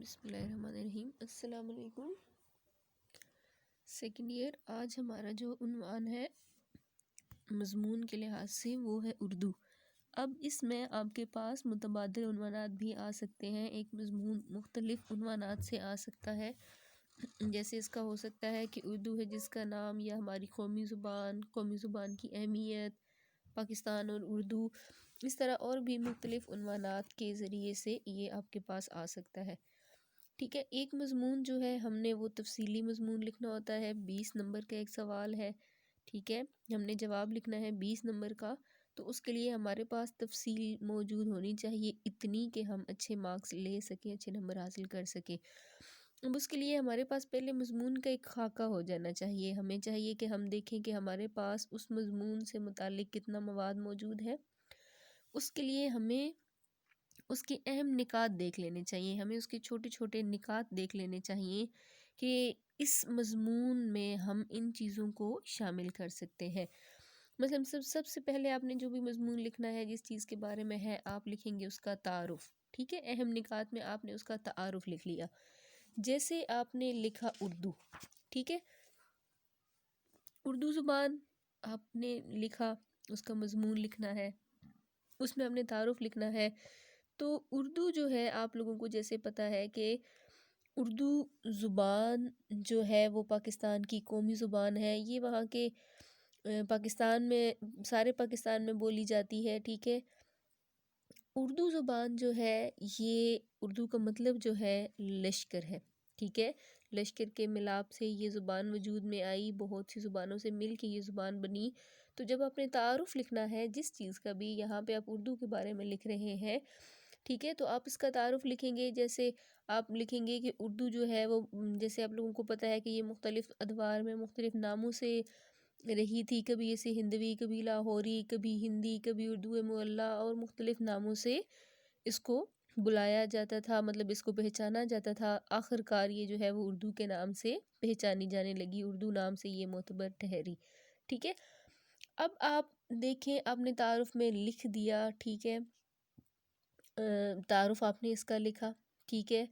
بسم اللہ الرحمن الرحیم۔ السلام علیکم۔ سیکنڈ ایئر، آج ہمارا جو عنوان ہے مضمون کے لحاظ سے وہ ہے اردو۔ اب اس میں آپ کے پاس متبادل عنوانات بھی آ سکتے ہیں، ایک مضمون مختلف عنوانات سے آ سکتا ہے، جیسے اس کا ہو سکتا ہے کہ اردو ہے جس کا نام، یا ہماری قومی زبان کی اہمیت، پاکستان اور اردو، اس طرح اور بھی مختلف عنوانات کے ذریعے سے یہ آپ کے پاس آ سکتا ہے۔ ٹھیک ہے، ایک مضمون جو ہے ہم نے وہ تفصیلی مضمون لکھنا ہوتا ہے، 20 نمبر کا ایک سوال ہے، ٹھیک ہے، ہم نے جواب لکھنا ہے 20 نمبر کا، تو اس کے لیے ہمارے پاس تفصیل موجود ہونی چاہیے اتنی کہ ہم اچھے مارکس لے سکیں، اچھے نمبر حاصل کر سکیں۔ اب اس کے لیے ہمارے پاس پہلے مضمون کا ایک خاکہ ہو جانا چاہیے، ہمیں چاہیے کہ ہم دیکھیں کہ ہمارے پاس اس مضمون سے متعلق کتنا مواد موجود ہے۔ اس کے لیے ہمیں اس کے اہم نکات دیکھ لینے چاہیے، ہمیں اس کے چھوٹے چھوٹے نکات دیکھ لینے چاہیے کہ اس مضمون میں ہم ان چیزوں کو شامل کر سکتے ہیں۔ مثلا سب سے پہلے آپ نے جو بھی مضمون لکھنا ہے، جس چیز کے بارے میں ہے، آپ لکھیں گے اس کا تعارف، ٹھیک ہے، اہم نکات میں آپ نے اس کا تعارف لکھ لیا۔ جیسے آپ نے لکھا اردو، ٹھیک ہے، اردو زبان آپ نے لکھا، اس کا مضمون لکھنا ہے، اس میں آپ نے تعارف لکھنا ہے۔ تو اردو جو ہے، آپ لوگوں کو جیسے پتہ ہے کہ اردو زبان جو ہے وہ پاکستان کی قومی زبان ہے، یہ وہاں کے پاکستان میں، سارے پاکستان میں بولی جاتی ہے، ٹھیک ہے۔ اردو زبان جو ہے، یہ اردو کا مطلب جو ہے لشکر ہے، ٹھیک ہے، لشکر کے ملاپ سے یہ زبان وجود میں آئی، بہت سی زبانوں سے مل کے یہ زبان بنی۔ تو جب آپ نے تعارف لکھنا ہے جس چیز کا بھی، یہاں پہ آپ اردو کے بارے میں لکھ رہے ہیں، ٹھیک ہے، تو آپ اس کا تعارف لکھیں گے۔ جیسے آپ لکھیں گے کہ اردو جو ہے وہ، جیسے آپ لوگوں کو پتہ ہے کہ یہ مختلف ادوار میں مختلف ناموں سے رہی تھی، کبھی اسے ہندوی، کبھی لاہوری، کبھی ہندی، کبھی اردو معلی، اور مختلف ناموں سے اس کو بلایا جاتا تھا، مطلب اس کو پہچانا جاتا تھا۔ آخر کار یہ جو ہے وہ اردو کے نام سے پہچانی جانے لگی، اردو نام سے یہ معتبر ٹھہری، ٹھیک ہے۔ اب آپ دیکھیں، آپ نے تعارف میں لکھ دیا، ٹھیک ہے، تعارف آپ نے اس کا لکھا، ٹھیک ہے۔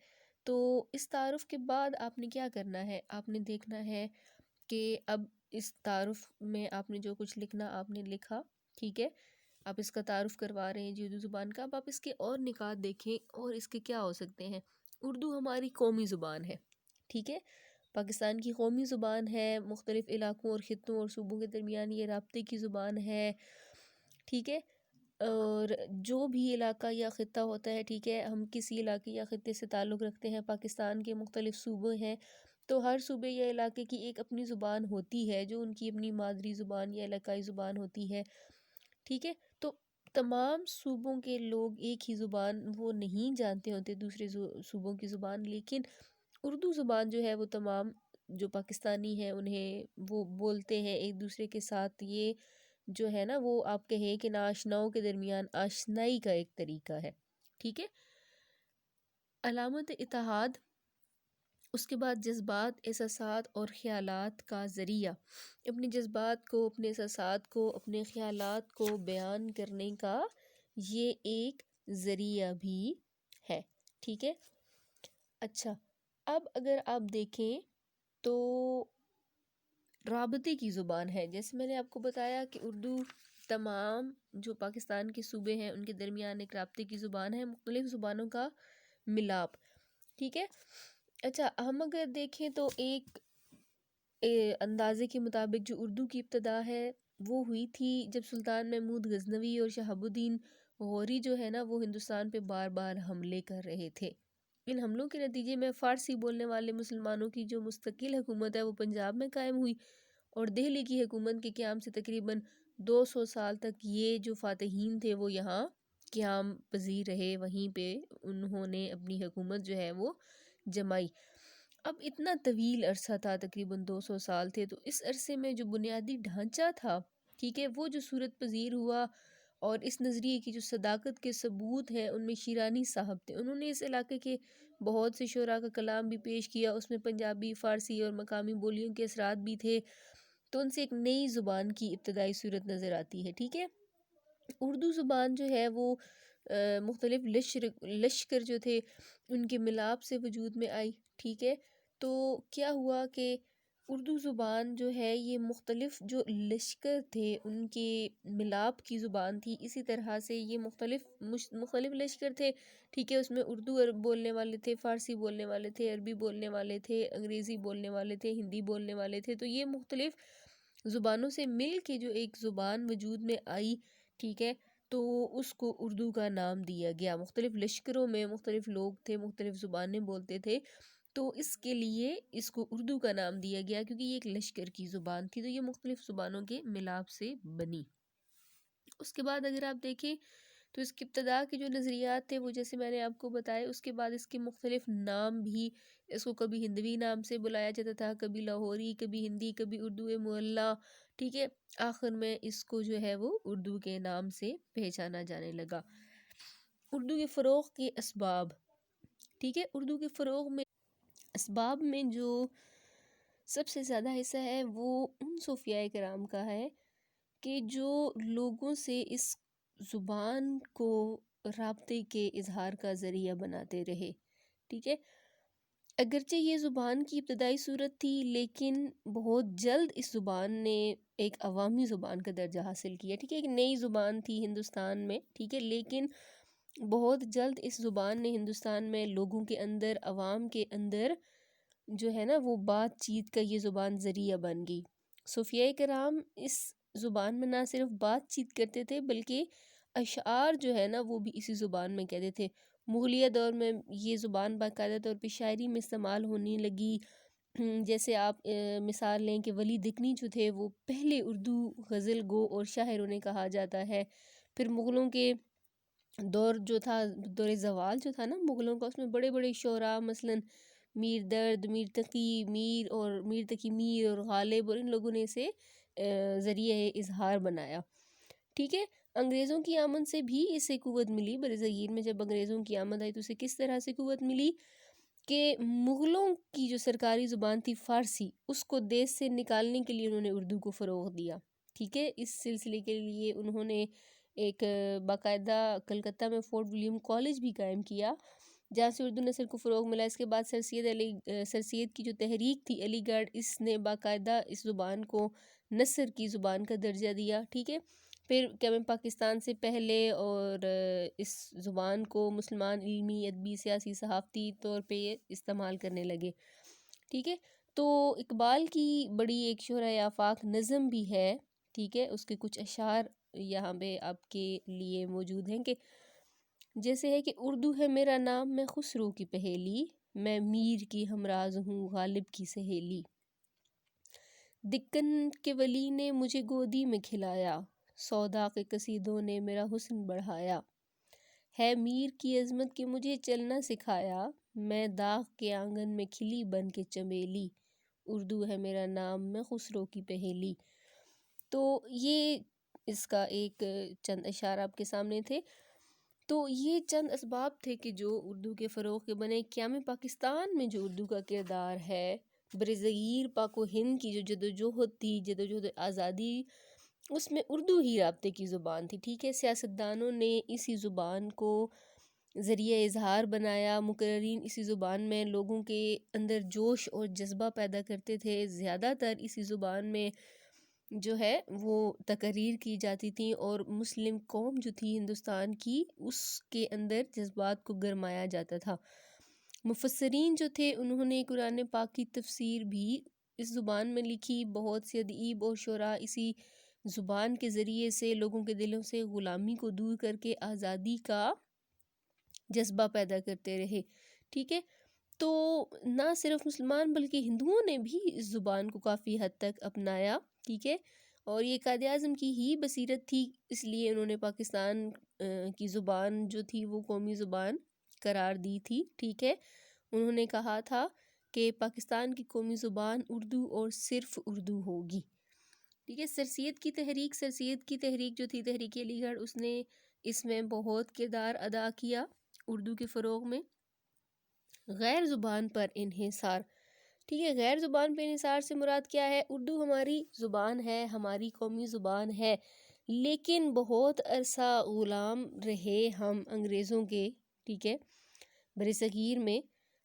تو اس تعارف کے بعد آپ نے کیا کرنا ہے، آپ نے دیکھنا ہے کہ اب اس تعارف میں آپ نے جو کچھ لکھنا آپ نے لکھا، ٹھیک ہے، آپ اس کا تعارف کروا رہے ہیں جی اردو زبان کا۔ اب آپ اس کے اور نکات دیکھیں، اور اس کے کیا ہو سکتے ہیں۔ اردو ہماری قومی زبان ہے، ٹھیک ہے، پاکستان کی قومی زبان ہے، مختلف علاقوں اور خطوں اور صوبوں کے درمیان یہ رابطے کی زبان ہے، ٹھیک ہے۔ اور جو بھی علاقہ یا خطہ ہوتا ہے، ٹھیک ہے، ہم کسی علاقے یا خطے سے تعلق رکھتے ہیں، پاکستان کے مختلف صوبے ہیں، تو ہر صوبے یا علاقے کی ایک اپنی زبان ہوتی ہے، جو ان کی اپنی مادری زبان یا علاقائی زبان ہوتی ہے، ٹھیک ہے۔ تو تمام صوبوں کے لوگ ایک ہی زبان وہ نہیں جانتے ہوتے، دوسرے صوبوں کی زبان، لیکن اردو زبان جو ہے وہ تمام جو پاکستانی ہیں انہیں وہ بولتے ہیں ایک دوسرے کے ساتھ۔ یہ جو ہے نا، وہ آپ کہیں کہ ناشناؤں کے درمیان آشنائی کا ایک طریقہ ہے، ٹھیک ہے۔ علامت اتحاد، اس کے بعد جذبات، احساسات اور خیالات کا ذریعہ، اپنے جذبات کو، اپنے احساسات کو، اپنے خیالات کو بیان کرنے کا یہ ایک ذریعہ بھی ہے، ٹھیک ہے۔ اچھا، اب اگر آپ دیکھیں تو رابطے کی زبان ہے، جیسے میں نے آپ کو بتایا کہ اردو تمام جو پاکستان کے صوبے ہیں ان کے درمیان ایک رابطے کی زبان ہے، مختلف زبانوں کا ملاپ، ٹھیک ہے۔ اچھا، ہم اگر دیکھیں تو ایک اندازے کے مطابق جو اردو کی ابتدا ہے وہ ہوئی تھی جب سلطان محمود غزنوی اور شہاب الدین غوری جو ہے نا، وہ ہندوستان پہ بار بار حملے کر رہے تھے۔ ان حملوں کے نتیجے میں فارسی بولنے والے مسلمانوں کی جو مستقل حکومت ہے وہ پنجاب میں قائم ہوئی، اور دہلی کی حکومت کے قیام سے تقریباً 200 سال تک یہ جو فاتحین تھے وہ یہاں قیام پذیر رہے، وہیں پہ انہوں نے اپنی حکومت جو ہے وہ جمائی۔ اب اتنا طویل عرصہ تھا، تقریباً 200 سال تھے، تو اس عرصے میں جو بنیادی ڈھانچہ تھا، ٹھیک ہے، وہ جو صورت پذیر ہوا، اور اس نظریے کی جو صداقت کے ثبوت ہیں ان میں شیرانی صاحب تھے۔ انہوں نے اس علاقے کے بہت سے شعراء کا کلام بھی پیش کیا، اس میں پنجابی، فارسی اور مقامی بولیوں کے اثرات بھی تھے، تو ان سے ایک نئی زبان کی ابتدائی صورت نظر آتی ہے، ٹھیک ہے۔ اردو زبان جو ہے وہ مختلف لشکر جو تھے ان کے ملاپ سے وجود میں آئی، ٹھیک ہے۔ تو کیا ہوا کہ اردو زبان جو ہے یہ مختلف جو لشکر تھے ان کے ملاپ کی زبان تھی، اسی طرح سے یہ مختلف لشکر تھے، ٹھیک ہے۔ اس میں اردو بولنے والے تھے، فارسی بولنے والے تھے، عربی بولنے والے تھے، انگریزی بولنے والے تھے، ہندی بولنے والے تھے، تو یہ مختلف زبانوں سے مل کے جو ایک زبان وجود میں آئی، ٹھیک ہے، تو اس کو اردو کا نام دیا گیا۔ مختلف لشکروں میں مختلف لوگ تھے، مختلف زبانیں بولتے تھے، تو اس کے لیے اس کو اردو کا نام دیا گیا، کیونکہ یہ ایک لشکر کی زبان تھی، تو یہ مختلف زبانوں کے ملاپ سے بنی۔ اس کے بعد اگر آپ دیکھیں تو اس کی ابتدا کے جو نظریات تھے وہ جیسے میں نے آپ کو بتائے، اس کے بعد اس کے مختلف نام بھی، اس کو کبھی ہندوی نام سے بلایا جاتا تھا، کبھی لاہوری، کبھی ہندی، کبھی اردو معلیٰ، ٹھیک ہے، آخر میں اس کو جو ہے وہ اردو کے نام سے پہچانا جانے لگا۔ اردو کے فروغ کے اسباب، ٹھیک ہے، اردو کے فروغ میں اسباب میں جو سب سے زیادہ حصہ ہے وہ ان صوفیاء کرام کا ہے کہ جو لوگوں سے اس زبان کو رابطے کے اظہار کا ذریعہ بناتے رہے، ٹھیک ہے۔ اگرچہ یہ زبان کی ابتدائی صورت تھی لیکن بہت جلد اس زبان نے ایک عوامی زبان کا درجہ حاصل کیا، ٹھیک ہے، ایک نئی زبان تھی ہندوستان میں، ٹھیک ہے، لیکن بہت جلد اس زبان نے ہندوستان میں لوگوں کے اندر، عوام کے اندر جو ہے نا وہ بات چیت کا یہ زبان ذریعہ بن گئی۔ صوفیاء کرام اس زبان میں نہ صرف بات چیت کرتے تھے بلکہ اشعار جو ہے نا وہ بھی اسی زبان میں کہتے تھے۔ مغلیہ دور میں یہ زبان باقاعدہ طور پہ شاعری میں استعمال ہونے لگی، جیسے آپ مثال لیں کہ ولی دکنی جو تھے وہ پہلے اردو غزل گو اور شاعر انہیں کہا جاتا ہے۔ پھر مغلوں کے دور جو تھا، دور زوال جو تھا نا مغلوں کا، اس میں بڑے بڑے شعراء مثلاً میر درد، میر تقی میر اور غالب، اور ان لوگوں نے اسے ذریعہ اظہار بنایا، ٹھیک ہے۔ انگریزوں کی آمد سے بھی اسے قوت ملی۔ برصغیر میں جب انگریزوں کی آمد آئی تو اسے کس طرح سے قوت ملی کہ مغلوں کی جو سرکاری زبان تھی فارسی، اس کو دیش سے نکالنے کے لیے انہوں نے اردو کو فروغ دیا، ٹھیک ہے۔ اس سلسلے کے لیے انہوں نے ایک باقاعدہ کلکتہ میں فورٹ ولیم کالج بھی قائم کیا جہاں سے اردو نثر کو فروغ ملا۔ اس کے بعد سر سید کی جو تحریک تھی علی گڑھ، اس نے باقاعدہ اس زبان کو نثر کی زبان کا درجہ دیا، ٹھیک ہے۔ پھر قیام پاکستان سے پہلے اور اس زبان کو مسلمان علمی، ادبی، سیاسی، صحافتی طور پہ استعمال کرنے لگے، ٹھیک ہے۔ تو اقبال کی بڑی ایک شہرۂ آفاق نظم بھی ہے، ٹھیک ہے، اس کے کچھ اشعار یہاں پہ آپ کے لیے موجود ہیں کہ جیسے ہے کہ اردو ہے میرا نام، میں خسرو کی پہیلی، میں میر کی ہمراز ہوں غالب کی سہیلی، دکن کے ولی نے مجھے گودی میں کھلایا، سودا کے قصیدوں نے میرا حسن بڑھایا، ہے میر کی عظمت کہ مجھے چلنا سکھایا، میں داغ کے آنگن میں کھلی بن کے چمیلی، اردو ہے میرا نام، میں خسرو کی پہیلی۔ تو یہ اس کا ایک چند اشعار آپ کے سامنے تھے۔ تو یہ چند اسباب تھے کہ جو اردو کے فروغ کے بنے۔ قیام پاکستان میں جو اردو کا کردار ہے، برصغیر پاک و ہند کی جو جدوجہد تھی، جدوجہد آزادی، اس میں اردو ہی رابطے کی زبان تھی، ٹھیک ہے۔ سیاستدانوں نے اسی زبان کو ذریعہ اظہار بنایا، مقررین اسی زبان میں لوگوں کے اندر جوش اور جذبہ پیدا کرتے تھے، زیادہ تر اسی زبان میں جو ہے وہ تقریر کی جاتی تھیں، اور مسلم قوم جو تھی ہندوستان کی، اس کے اندر جذبات کو گرمایا جاتا تھا۔ مفسرین جو تھے انہوں نے قرآن پاک کی تفسیر بھی اس زبان میں لکھی، بہت سے ادیب اور شعراء اسی زبان کے ذریعے سے لوگوں کے دلوں سے غلامی کو دور کر کے آزادی کا جذبہ پیدا کرتے رہے، ٹھیک ہے۔ تو نہ صرف مسلمان بلکہ ہندوؤں نے بھی اس زبان کو کافی حد تک اپنایا، ٹھیک ہے، اور یہ قائد اعظم کی ہی بصیرت تھی، اس لیے انہوں نے پاکستان کی زبان جو تھی وہ قومی زبان قرار دی تھی، ٹھیک ہے۔ انہوں نے کہا تھا کہ پاکستان کی قومی زبان اردو اور صرف اردو ہوگی، ٹھیک ہے۔ سر سید کی تحریک جو تھی، تحریک علی گڑھ، اس نے اس میں بہت کردار ادا کیا اردو کے فروغ میں۔ غیر زبان پر انحصار، ٹھیک ہے، غیر زبان پر انحصار سے مراد کیا ہے؟ اردو ہماری زبان ہے، ہماری قومی زبان ہے، لیکن بہت عرصہ غلام رہے ہم انگریزوں کے، ٹھیک ہے، بر صغیر میں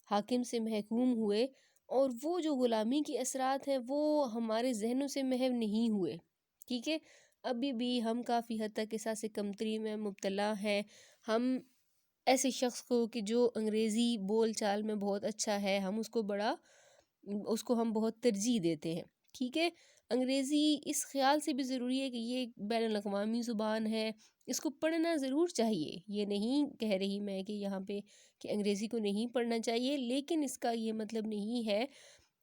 حاکم سے محکوم ہوئے، اور وہ جو غلامی کے اثرات ہیں وہ ہمارے ذہنوں سے محو نہیں ہوئے، ٹھیک ہے۔ ابھی بھی ہم کافی حد تک احساس کمتری میں مبتلا ہیں۔ ہم ایسے شخص کو کہ جو انگریزی بول چال میں بہت اچھا ہے، ہم اس کو ہم بہت ترجیح دیتے ہیں، ٹھیک ہے۔ انگریزی اس خیال سے بھی ضروری ہے کہ یہ ایک بین الاقوامی زبان ہے، اس کو پڑھنا ضرور چاہیے، یہ نہیں کہہ رہی میں کہ یہاں پہ کہ انگریزی کو نہیں پڑھنا چاہیے، لیکن اس کا یہ مطلب نہیں ہے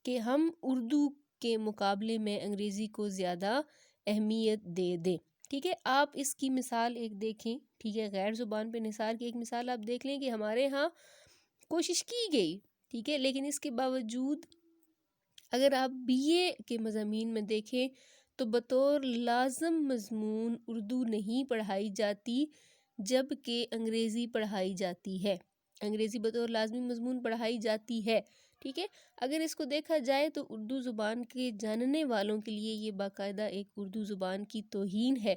کہ ہم اردو کے مقابلے میں انگریزی کو زیادہ اہمیت دے دیں، ٹھیک ہے۔ آپ اس کی مثال ایک دیکھیں، ٹھیک ہے، غیر زبان پہ نثار کی ایک مثال آپ دیکھ لیں کہ ہمارے ہاں کوشش کی گئی، ٹھیک ہے، لیکن اس کے باوجود اگر آپ بی اے کے مضامین میں دیکھیں تو بطور لازم مضمون اردو نہیں پڑھائی جاتی جبکہ انگریزی پڑھائی جاتی ہے، انگریزی بطور لازمی مضمون پڑھائی جاتی ہے، ٹھیک ہے۔ اگر اس کو دیکھا جائے تو اردو زبان کے جاننے والوں کے لیے یہ باقاعدہ ایک اردو زبان کی توہین ہے،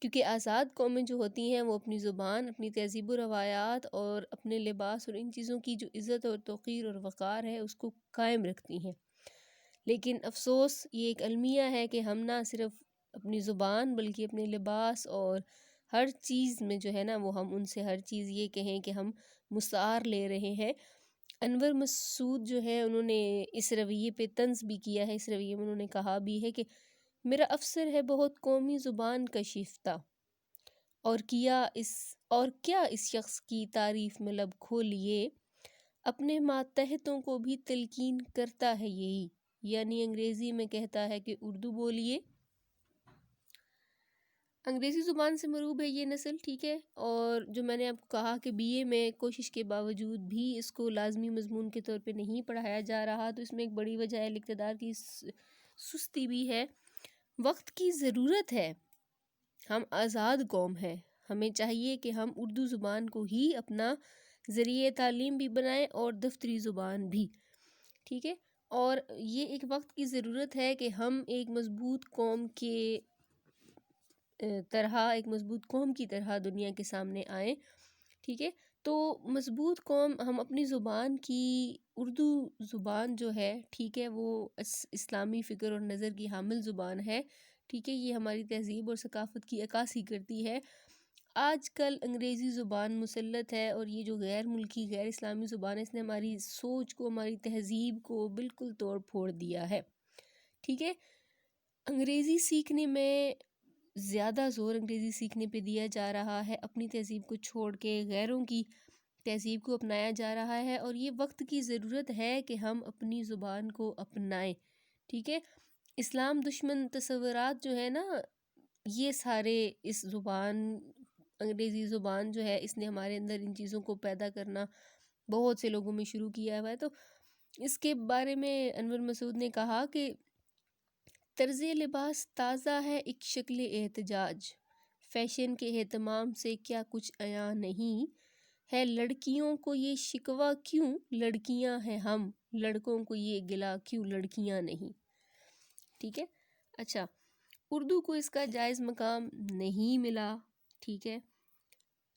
کیونکہ آزاد قومیں جو ہوتی ہیں وہ اپنی زبان، اپنی تہذیب و روایات اور اپنے لباس اور ان چیزوں کی جو عزت اور توقیر اور وقار ہے اس کو قائم رکھتی ہیں، لیکن افسوس یہ ایک المیہ ہے کہ ہم نہ صرف اپنی زبان بلکہ اپنے لباس اور ہر چیز میں جو ہے نا وہ ہم ان سے ہر چیز یہ کہیں کہ ہم مسار لے رہے ہیں۔ انور مسعود جو ہے انہوں نے اس رویے پہ طنز بھی کیا ہے، اس رویے میں انہوں نے کہا بھی ہے کہ میرا افسر ہے بہت قومی زبان کا شیفتہ، اور کیا اس شخص کی تعریف میں لب کھولیے، اپنے ماتحتوں کو بھی تلقین کرتا ہے یہی، یعنی انگریزی میں کہتا ہے کہ اردو بولیے۔ انگریزی زبان سے مروب ہے یہ نسل، ٹھیک ہے، اور جو میں نے آپ کو کہا کہ بی اے میں کوشش کے باوجود بھی اس کو لازمی مضمون کے طور پہ نہیں پڑھایا جا رہا، تو اس میں ایک بڑی وجہ ہے اقتدار کی سستی بھی ہے، وقت کی ضرورت ہے۔ ہم آزاد قوم ہیں، ہمیں چاہیے کہ ہم اردو زبان کو ہی اپنا ذریعہ تعلیم بھی بنائیں اور دفتری زبان بھی، ٹھیک ہے، اور یہ ایک وقت کی ضرورت ہے کہ ہم ایک مضبوط قوم کی طرح دنیا کے سامنے آئیں، ٹھیک ہے۔ تو مضبوط قوم ہم اپنی زبان کی، اردو زبان جو ہے، ٹھیک ہے، وہ اسلامی فکر اور نظر کی حامل زبان ہے، ٹھیک ہے، یہ ہماری تہذیب اور ثقافت کی عکاسی کرتی ہے۔ آج کل انگریزی زبان مسلط ہے اور یہ جو غیر ملکی غیر اسلامی زبان ہے اس نے ہماری سوچ کو، ہماری تہذیب کو بالکل توڑ پھوڑ دیا ہے، ٹھیک ہے۔ انگریزی سیکھنے میں زیادہ زور انگریزی سیکھنے پہ دیا جا رہا ہے، اپنی تہذیب کو چھوڑ کے غیروں کی تہذیب کو اپنایا جا رہا ہے، اور یہ وقت کی ضرورت ہے کہ ہم اپنی زبان کو اپنائیں، ٹھیک ہے۔ اسلام دشمن تصورات جو ہے نا، یہ سارے اس زبان، انگریزی زبان جو ہے اس نے ہمارے اندر ان چیزوں کو پیدا کرنا بہت سے لوگوں میں شروع کیا ہوا ہے۔ تو اس کے بارے میں انور مسعود نے کہا کہ طرز لباس تازہ ہے ایک شکل احتجاج، فیشن کے اہتمام سے کیا کچھ عیاں نہیں ہے، لڑکیوں کو یہ شکوہ کیوں لڑکیاں ہیں ہم، لڑکوں کو یہ گلہ کیوں لڑکیاں نہیں، ٹھیک ہے۔ اچھا، اردو کو اس کا جائز مقام نہیں ملا، ٹھیک ہے،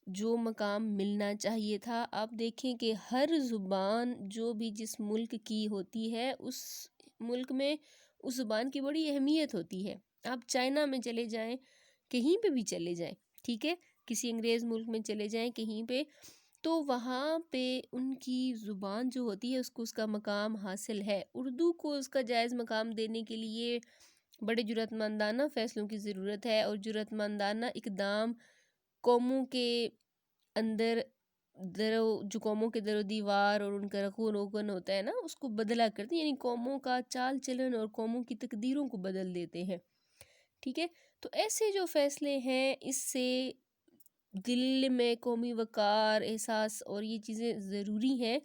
جو مقام ملنا چاہیے تھا۔ آپ دیکھیں کہ ہر زبان جو بھی جس ملک کی ہوتی ہے اس ملک میں اس زبان کی بڑی اہمیت ہوتی ہے۔ آپ چائنا میں چلے جائیں، کہیں پہ بھی چلے جائیں، ٹھیک ہے، کسی انگریز ملک میں چلے جائیں کہیں پہ، تو وہاں پہ ان کی زبان جو ہوتی ہے اس کو اس کا مقام حاصل ہے۔ اردو کو اس کا جائز مقام دینے کے لیے بڑے جرأت مندانہ فیصلوں کی ضرورت ہے، اور جرأت مندانہ اقدام قوموں کے اندر جو قوموں کے در و دیوار اور ان کا رخ و روغن ہوتا ہے نا اس کو بدلا کرتے ہیں، یعنی قوموں کا چال چلن اور قوموں کی تقدیروں کو بدل دیتے ہیں، ٹھیک ہے۔ تو ایسے جو فیصلے ہیں اس سے دل میں قومی وقار، احساس اور یہ چیزیں ضروری ہیں۔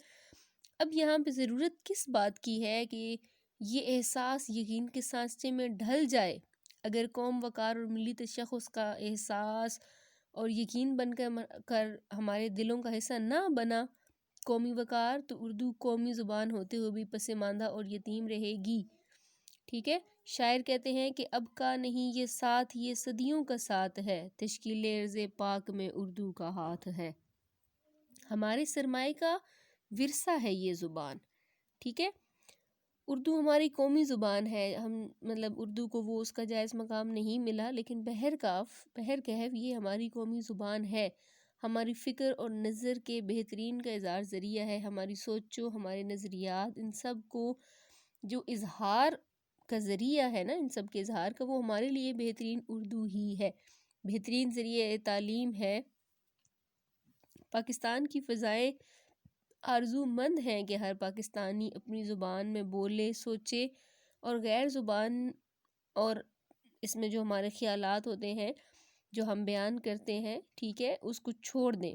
اب یہاں پہ ضرورت کس بات کی ہے کہ یہ احساس یقین کے سانچے میں ڈھل جائے۔ اگر قوم وقار اور ملی تشخص کا احساس اور یقین بن کر ہمارے دلوں کا حصہ نہ بنا قومی وقار، تو اردو قومی زبان ہوتے ہوئے بھی پسماندہ اور یتیم رہے گی۔ ٹھیک ہے، شاعر کہتے ہیں کہ اب کا نہیں یہ ساتھ، یہ صدیوں کا ساتھ ہے، تشکیل ارض پاک میں اردو کا ہاتھ ہے۔ ہمارے سرمائے کا ورثہ ہے یہ زبان، ٹھیک ہے۔ اردو ہماری قومی زبان ہے، ہم مطلب اردو کو وہ اس کا جائز مقام نہیں ملا، لیکن بہرکیف یہ ہماری قومی زبان ہے، ہماری فکر اور نظر کے بہترین کا اظہار ذریعہ ہے، ہماری سوچوں، ہمارے نظریات، ان سب کو جو اظہار کا ذریعہ ہے نا، ان سب کے اظہار کا، وہ ہمارے لیے بہترین اردو ہی ہے، بہترین ذریعہ تعلیم ہے۔ پاکستان کی فضائیں آرزو مند ہیں کہ ہر پاکستانی اپنی زبان میں بولے، سوچے، اور غیر زبان اور اس میں جو ہمارے خیالات ہوتے ہیں جو ہم بیان کرتے ہیں، ٹھیک ہے، اس کو چھوڑ دیں۔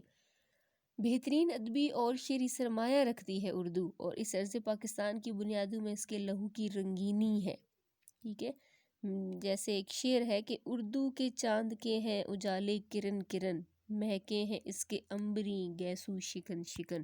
بہترین ادبی اور شعری سرمایہ رکھتی ہے اردو، اور اس عرصے پاکستان کی بنیادوں میں اس کے لہو کی رنگینی ہے، ٹھیک ہے۔ جیسے ایک شعر ہے کہ اردو کے چاند کے ہیں اجالے کرن کرن، مہکے ہیں اس کے عنبریں گیسو شکن شکن۔